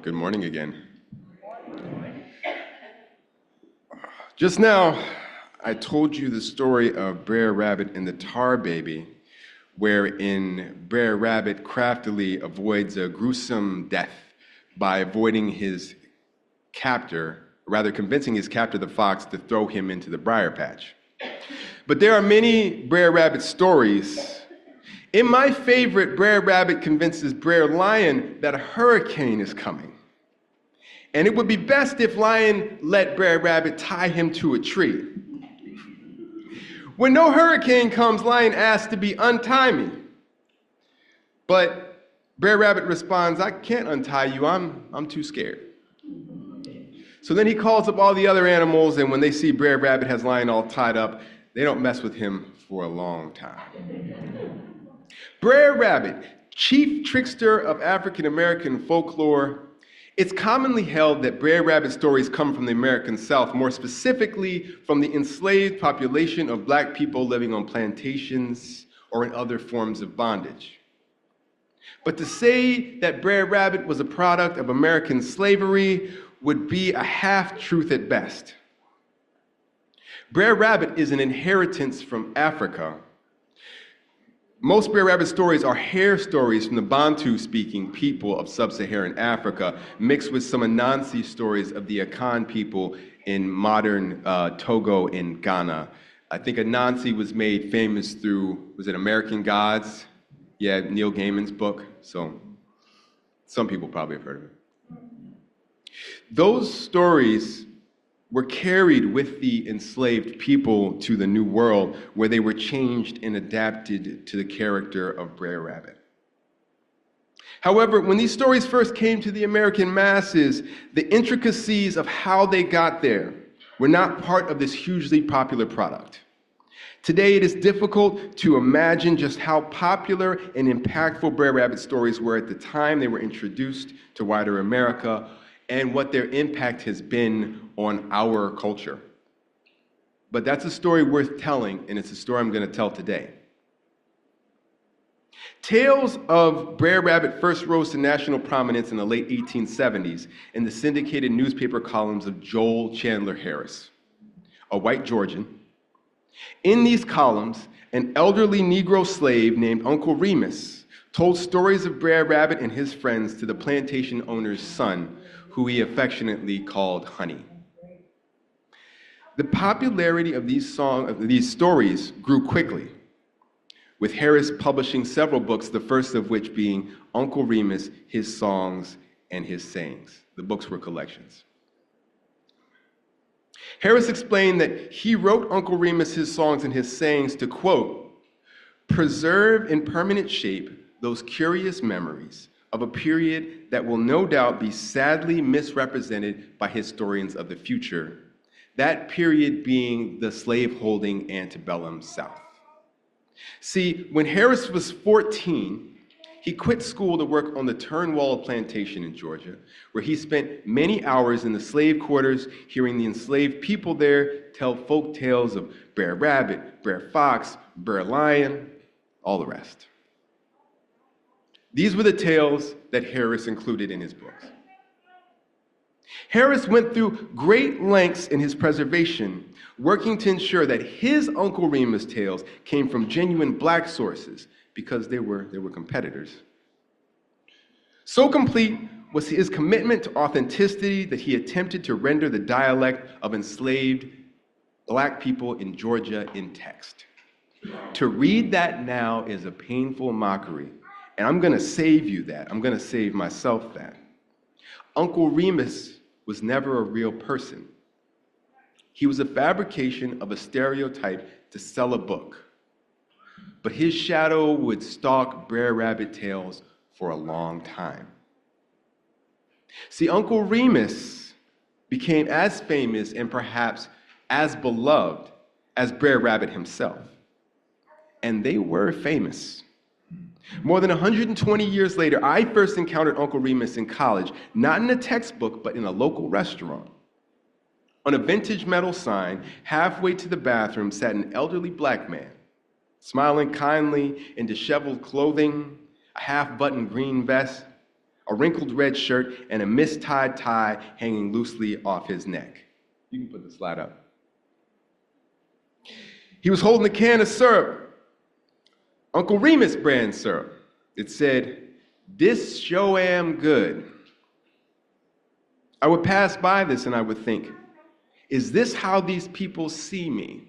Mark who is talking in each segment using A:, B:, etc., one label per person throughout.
A: Good morning again. Just now, I told you the story of Brer Rabbit and the Tar Baby, wherein Brer Rabbit craftily avoids a gruesome death by avoiding his captor, rather convincing his captor, the fox, to throw him into the briar patch. But there are many Brer Rabbit stories. In my favorite, Brer Rabbit convinces Brer Lion that a hurricane is coming. And it would be best if Lion let Brer Rabbit tie him to a tree. When no hurricane comes, Lion asks to be untie me. But Brer Rabbit responds, I can't untie you, I'm too scared. So then he calls up all the other animals, and when they see Brer Rabbit has Lion all tied up, they don't mess with him for a long time. Brer Rabbit, chief trickster of African American folklore. It's commonly held that Brer Rabbit stories come from the American South, more specifically from the enslaved population of black people living on plantations or in other forms of bondage. But to say that Brer Rabbit was a product of American slavery would be a half-truth at best. Brer Rabbit is an inheritance from Africa. Most Brer Rabbit stories are hair stories from the Bantu-speaking people of sub-Saharan Africa, mixed with some Anansi stories of the Akan people in modern Togo and Ghana. I think Anansi was made famous through, was it American Gods? Yeah, Neil Gaiman's book, so some people probably have heard of it. Those stories were carried with the enslaved people to the New World, where they were changed and adapted to the character of Brer Rabbit. However, when these stories first came to the American masses, the intricacies of how they got there were not part of this hugely popular product. Today, it is difficult to imagine just how popular and impactful Brer Rabbit stories were at the time they were introduced to wider America, and what their impact has been on our culture. But that's a story worth telling, and it's a story I'm going to tell today. Tales of Brer Rabbit first rose to national prominence in the late 1870s in the syndicated newspaper columns of Joel Chandler Harris, a white Georgian. In these columns, an elderly Negro slave named Uncle Remus told stories of Brer Rabbit and his friends to the plantation owner's son, who he affectionately called Honey. The popularity of these stories grew quickly, with Harris publishing several books, the first of which being Uncle Remus, His Songs and His Sayings. The books were collections. Harris explained that he wrote Uncle Remus His Songs and His Sayings to, quote, preserve in permanent shape those curious memories of a period that will no doubt be sadly misrepresented by historians of the future, that period being the slaveholding antebellum South. See, when Harris was 14, he quit school to work on the Turnwall plantation in Georgia, where he spent many hours in the slave quarters hearing the enslaved people there tell folk tales of Brer Rabbit, Brer Fox, Brer Lion, all the rest. These were the tales that Harris included in his books. Harris went through great lengths in his preservation, working to ensure that his Uncle Remus tales came from genuine black sources because they were competitors. So complete was his commitment to authenticity that he attempted to render the dialect of enslaved black people in Georgia in text. To read that now is a painful mockery. And I'm going to save you that. I'm going to save myself that. Uncle Remus was never a real person. He was a fabrication of a stereotype to sell a book. But his shadow would stalk Brer Rabbit tales for a long time. See, Uncle Remus became as famous and perhaps as beloved as Brer Rabbit himself. And they were famous. More than 120 years later, I first encountered Uncle Remus in college, not in a textbook, but in a local restaurant. On a vintage metal sign, halfway to the bathroom, sat an elderly black man, smiling kindly in disheveled clothing, a half-buttoned green vest, a wrinkled red shirt, and a mistied tie hanging loosely off his neck. You can put the slide up. He was holding a can of syrup, Uncle Remus brand syrup. It said, "This show am good." I would pass by this and I would think, is this how these people see me?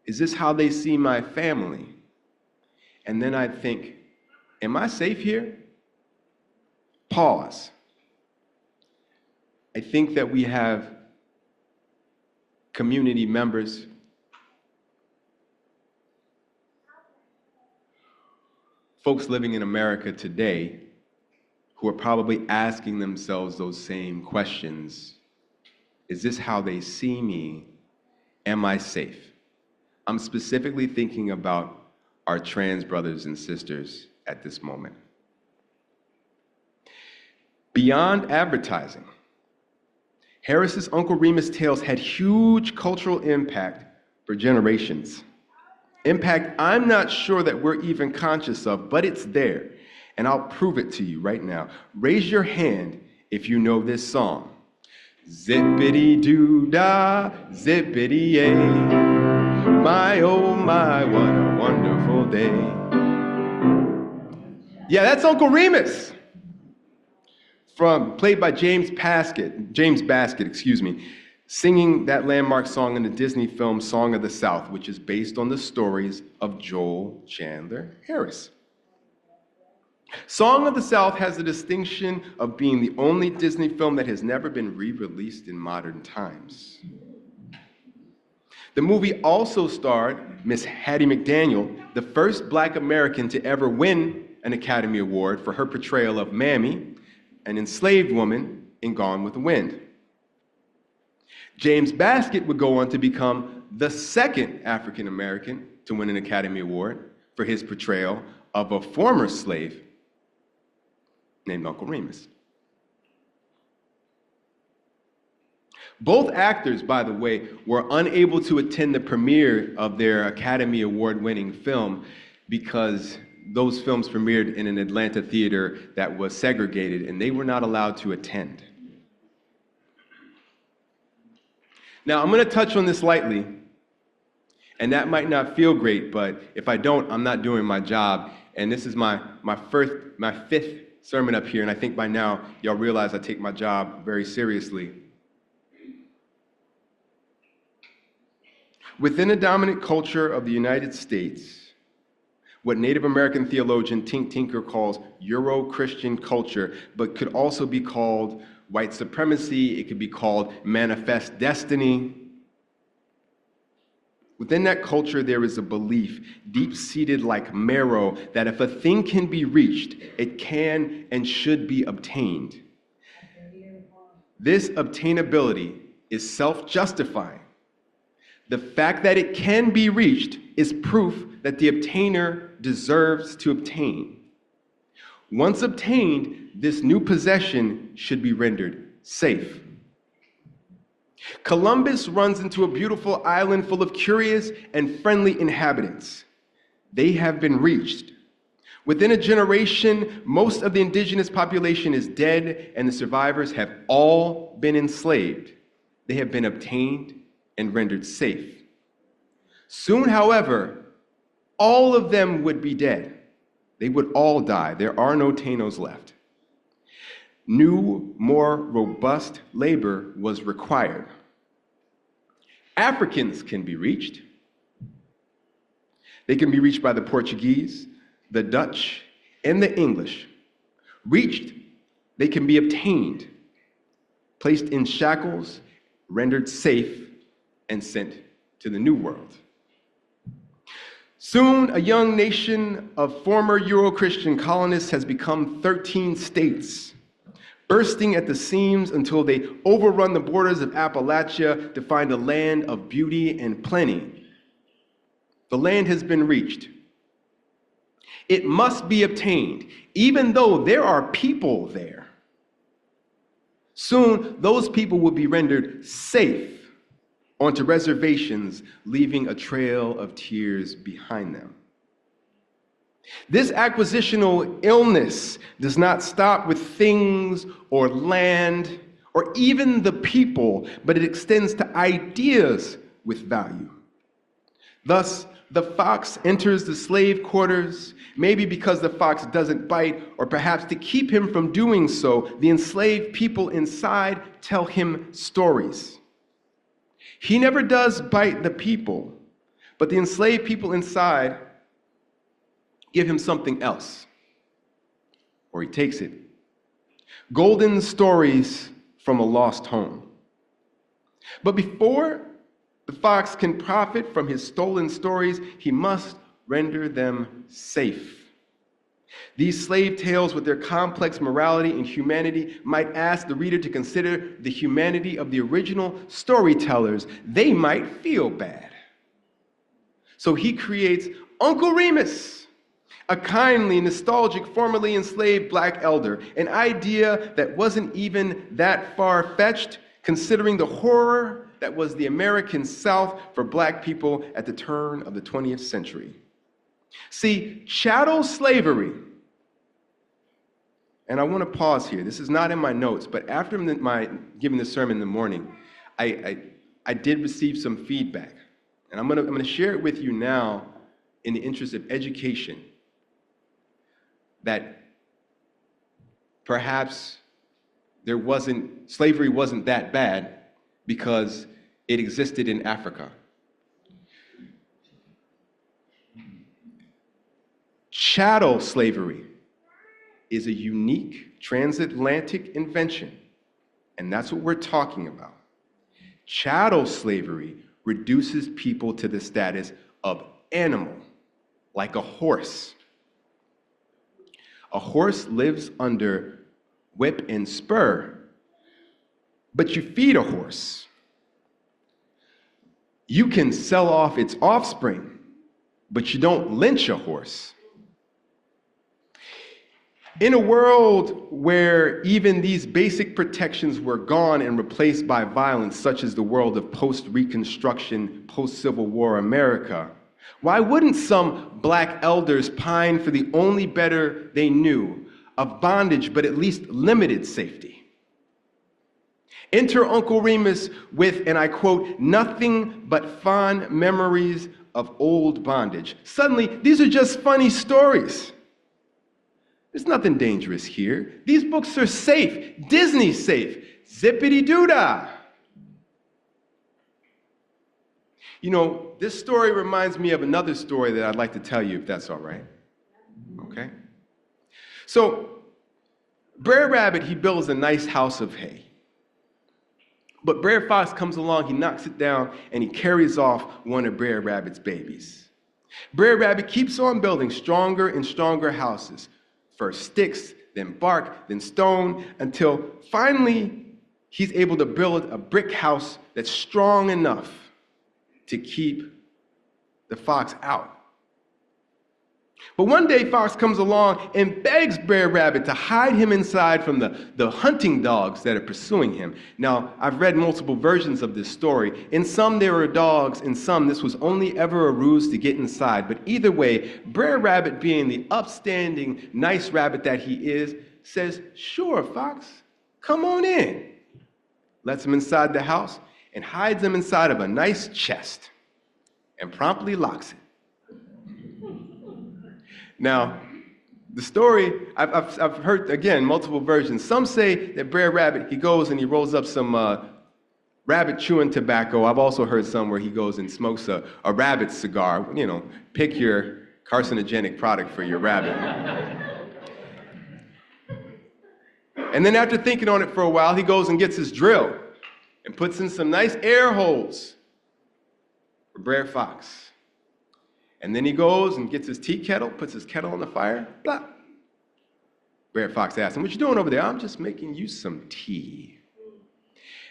A: Is this how they see my family? And then I'd think, am I safe here? Pause. I think that we have community members folks living in America today who are probably asking themselves those same questions. Is this how they see me? Am I safe? I'm specifically thinking about our trans brothers and sisters at this moment. Beyond advertising, Harris's Uncle Remus tales had huge cultural impact for generations. Impact I'm not sure that we're even conscious of, but it's there. And I'll prove it to you right now. Raise your hand if you know this song. Zippity-doo-dah, zippity-yay. My, oh my, what a wonderful day. Yeah, that's Uncle Remus. Played by James Baskett, singing that landmark song in the Disney film Song of the South, which is based on the stories of Joel Chandler Harris. Song of the South has the distinction of being the only Disney film that has never been re-released in modern times. The movie also starred Miss Hattie McDaniel, the first Black American to ever win an Academy Award for her portrayal of Mammy, an enslaved woman in Gone with the Wind. James Baskett would go on to become the second African American to win an Academy Award for his portrayal of a former slave named Uncle Remus. Both actors, by the way, were unable to attend the premiere of their Academy Award-winning film because those films premiered in an Atlanta theater that was segregated, and they were not allowed to attend. Now, I'm going to touch on this lightly, and that might not feel great, but if I don't, I'm not doing my job. And this is my fifth sermon up here, and I think by now y'all realize I take my job very seriously. Within the dominant culture of the United States, what Native American theologian Tink Tinker calls Euro-Christian culture, but could also be called white supremacy, it could be called manifest destiny. Within that culture, there is a belief, deep-seated like marrow, that if a thing can be reached, it can and should be obtained. This obtainability is self-justifying. The fact that it can be reached is proof that the obtainer deserves to obtain. Once obtained, this new possession should be rendered safe. Columbus runs into a beautiful island full of curious and friendly inhabitants. They have been reached. Within a generation, most of the indigenous population is dead, and the survivors have all been enslaved. They have been obtained and rendered safe. Soon, however, all of them would be dead. They would all die. There are no Tainos left. New, more robust labor was required. Africans can be reached. They can be reached by the Portuguese, the Dutch, and the English. Reached, they can be obtained, placed in shackles, rendered safe, and sent to the New World. Soon, a young nation of former Euro-Christian colonists has become 13 states, bursting at the seams until they overrun the borders of Appalachia to find a land of beauty and plenty. The land has been reached. It must be obtained, even though there are people there. Soon, those people will be rendered safe onto reservations, leaving a trail of tears behind them. This acquisitional illness does not stop with things or land or even the people, but it extends to ideas with value. Thus, the fox enters the slave quarters, maybe because the fox doesn't bite, or perhaps to keep him from doing so, the enslaved people inside tell him stories. He never does bite the people, but the enslaved people inside give him something else, or he takes it. Golden stories from a lost home. But before the fox can profit from his stolen stories, he must render them safe. These slave tales, with their complex morality and humanity, might ask the reader to consider the humanity of the original storytellers. They might feel bad. So he creates Uncle Remus, a kindly, nostalgic, formerly enslaved black elder, an idea that wasn't even that far-fetched, considering the horror that was the American South for black people at the turn of the 20th century. See, chattel slavery, and I want to pause here. This is not in my notes, but after giving the sermon in the morning, I did receive some feedback, and I'm going to share it with you now in the interest of education, that perhaps slavery wasn't that bad because it existed in Africa. Chattel slavery is a unique transatlantic invention, and that's what we're talking about. Chattel slavery reduces people to the status of animal, like a horse. A horse lives under whip and spur, but you feed a horse. You can sell off its offspring, but you don't lynch a horse. In a world where even these basic protections were gone and replaced by violence, such as the world of post-Reconstruction, post-Civil War America, why wouldn't some black elders pine for the only better they knew, of bondage, but at least limited safety? Enter Uncle Remus with, and I quote, "nothing but fond memories of old bondage." Suddenly, these are just funny stories. There's nothing dangerous here. These books are safe. Disney's safe. Zippity-doo-dah. You know, this story reminds me of another story that I'd like to tell you, if that's all right. Okay? So, Brer Rabbit, he builds a nice house of hay. But Brer Fox comes along, he knocks it down, and he carries off one of Brer Rabbit's babies. Brer Rabbit keeps on building stronger and stronger houses. First sticks, then bark, then stone, until finally he's able to build a brick house that's strong enough to keep the fox out. But one day Fox comes along and begs Brer Rabbit to hide him inside from the hunting dogs that are pursuing him. Now, I've read multiple versions of this story. In some there were dogs, in some this was only ever a ruse to get inside. But either way, Brer Rabbit, being the upstanding, nice rabbit that he is, says, "Sure, Fox, come on in." Lets him inside the house and hides him inside of a nice chest and promptly locks it. Now, the story, I've heard, again, multiple versions. Some say that Brer Rabbit, he goes and he rolls up some rabbit chewing tobacco. I've also heard some where he goes and smokes a rabbit cigar. You know, pick your carcinogenic product for your rabbit. And then after thinking on it for a while, he goes and gets his drill and puts in some nice air holes for Brer Fox. And then he goes and gets his tea kettle, puts his kettle on the fire, blah. Brer Fox asks him, "What you doing over there?" "I'm just making you some tea."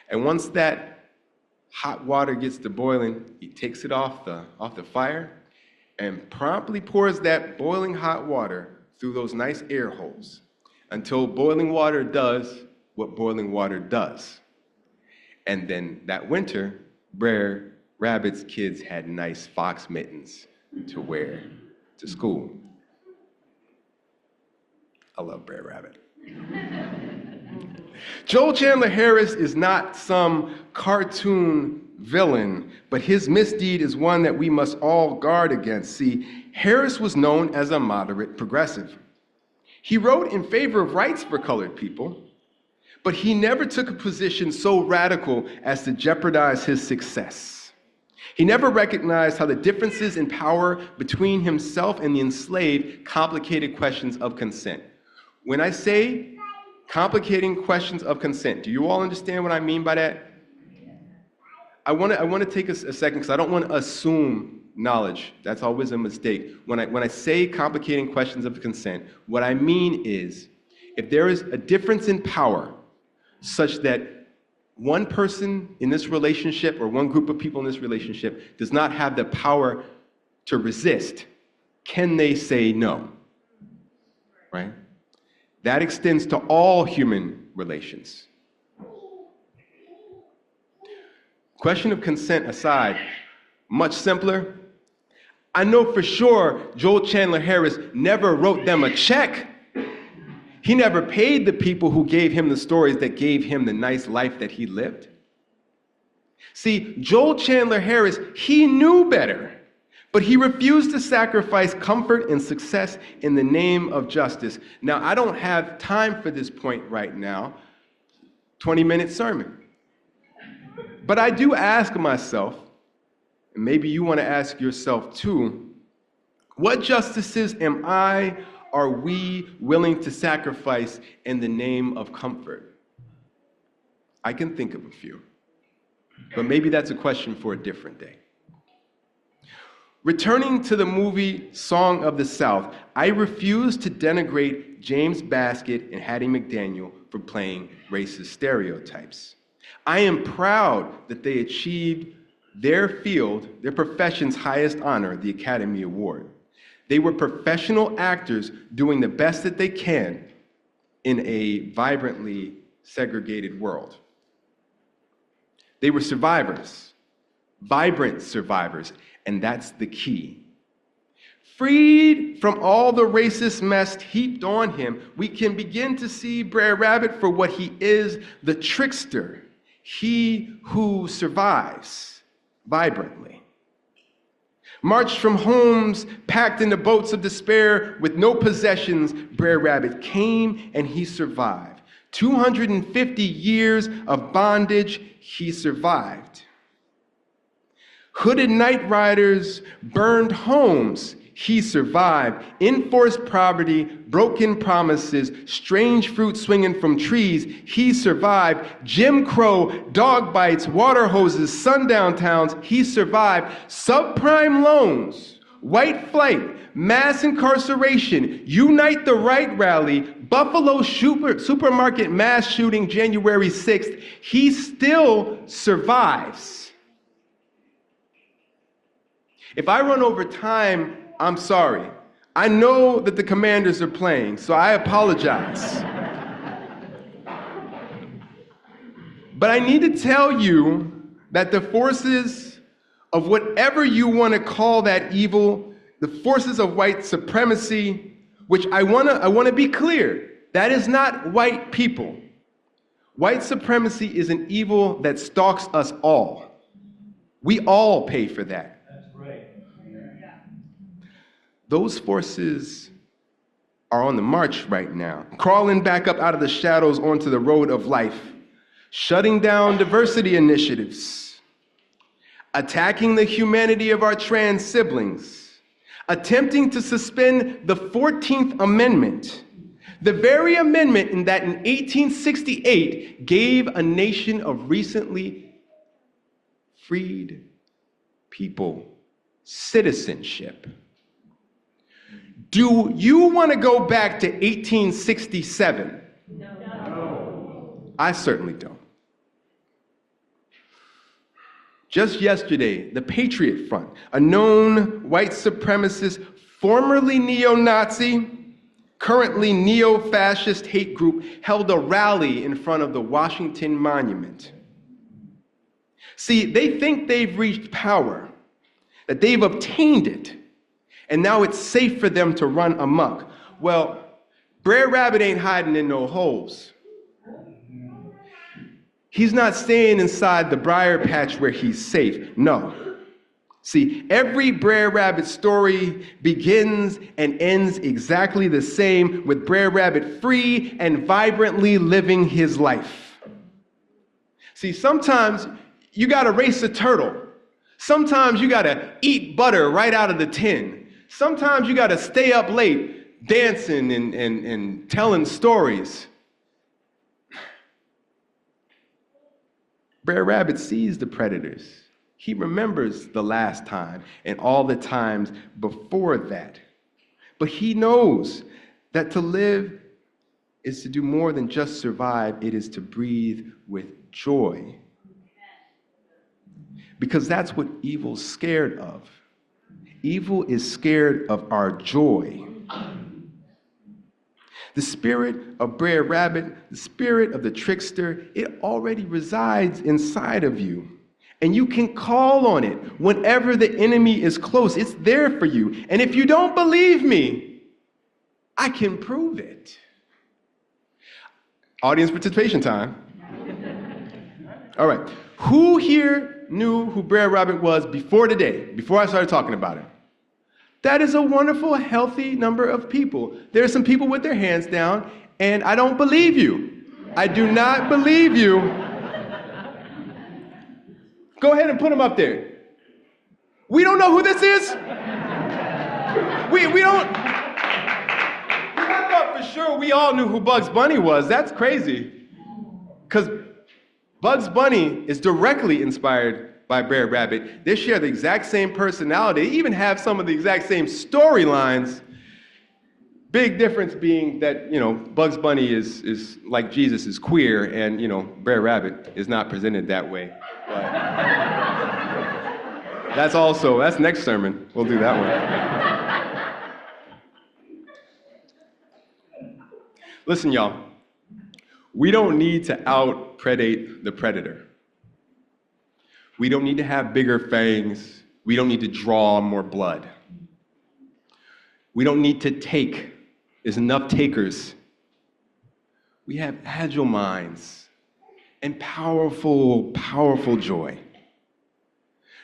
A: And once that hot water gets to boiling, he takes it off the fire and promptly pours that boiling hot water through those nice air holes until boiling water does what boiling water does. And then that winter, Brer Rabbit's kids had nice fox mittens to wear to school. I love Brer Rabbit. Joel Chandler Harris is not some cartoon villain, but his misdeed is one that we must all guard against. See, Harris was known as a moderate progressive. He wrote in favor of rights for colored people, but he never took a position so radical as to jeopardize his success. He never recognized how the differences in power between himself and the enslaved complicated questions of consent. When I say complicating questions of consent, do you all understand what I mean by that? I want to take a second because I don't want to assume knowledge. That's always a mistake. When I say complicating questions of consent, what I mean is if there is a difference in power such that one person in this relationship or one group of people in this relationship does not have the power to resist, can they say no? Right? That extends to all human relations. Question of consent aside, much simpler. I know for sure Joel Chandler Harris never wrote them a check. He never paid the people who gave him the stories that gave him the nice life that he lived. See, Joel Chandler Harris, he knew better, but he refused to sacrifice comfort and success in the name of justice. Now, I don't have time for this point right now, 20-minute sermon. But I do ask myself, and maybe you want to ask yourself too, what justices are we willing to sacrifice in the name of comfort? I can think of a few, but maybe that's a question for a different day. Returning to the movie Song of the South, I refuse to denigrate James Baskett and Hattie McDaniel for playing racist stereotypes. I am proud that they achieved their field, their profession's highest honor, the Academy Award. They were professional actors doing the best that they can in a vibrantly segregated world. They were survivors, vibrant survivors, and that's the key. Freed from all the racist mess heaped on him, we can begin to see Brer Rabbit for what he is, the trickster, he who survives vibrantly. Marched from homes packed into boats of despair with no possessions, Brer Rabbit came and he survived. 250 years of bondage, he survived. Hooded night riders burned homes, he survived. Enforced poverty, broken promises, strange fruit swinging from trees, he survived. Jim Crow, dog bites, water hoses, sundown towns, he survived. Subprime loans, white flight, mass incarceration, Unite the Right rally, Buffalo supermarket mass shooting January 6th, he still survives. If I run over time, I'm sorry. I know that the Commanders are playing, so I apologize. But I need to tell you that the forces of whatever you want to call that evil, the forces of white supremacy, which I want to be clear, that is not white people. White supremacy is an evil that stalks us all. We all pay for that. Those forces are on the march right now, crawling back up out of the shadows onto the road of life, shutting down diversity initiatives, attacking the humanity of our trans siblings, attempting to suspend the 14th Amendment, the very amendment that in 1868 gave a nation of recently freed people citizenship. Do you want to go back to 1867? No. I certainly don't. Just yesterday, the Patriot Front, a known white supremacist, formerly neo-Nazi, currently neo-fascist hate group, held a rally in front of the Washington Monument. See, they think they've reached power, that they've obtained it, and now it's safe for them to run amok. Well, Brer Rabbit ain't hiding in no holes. He's not staying inside the briar patch where he's safe. No. See, every Brer Rabbit story begins and ends exactly the same, with Brer Rabbit free and vibrantly living his life. See, sometimes you gotta race a turtle. Sometimes you gotta eat butter right out of the tin. Sometimes you gotta stay up late dancing and telling stories. Brer Rabbit sees the predators. He remembers the last time and all the times before that. But he knows that to live is to do more than just survive. It is to breathe with joy. Because that's what evil's scared of. Evil is scared of our joy. The spirit of Brer Rabbit, the spirit of the trickster, it already resides inside of you. And you can call on it whenever the enemy is close. It's there for you. And if you don't believe me, I can prove it. Audience participation time. All right. Who here knew who Brer Rabbit was before today, before I started talking about him? That is a wonderful, healthy number of people. There are some people with their hands down, and I don't believe you. I do not believe you. Go ahead and put them up there. We don't know who this is. We don't. I thought for sure we all knew who Bugs Bunny was. That's crazy. Because Bugs Bunny is directly inspired by Brer Rabbit. They share the exact same personality. They even have some of the exact same storylines. Big difference being that, Bugs Bunny is like Jesus is queer, and, Brer Rabbit is not presented that way. But that's next sermon. We'll do that one. Listen, y'all. We don't need to out-predate the predator. We don't need to have bigger fangs. We don't need to draw more blood. We don't need to take. There's enough takers. We have agile minds and powerful, powerful joy.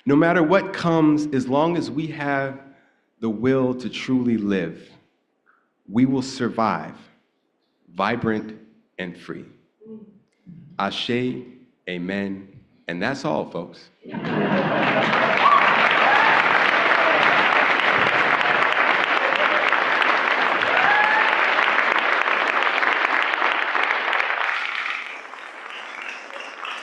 A: No matter what comes, as long as we have the will to truly live, we will survive, vibrant and free. Ashe, amen, and that's all, folks.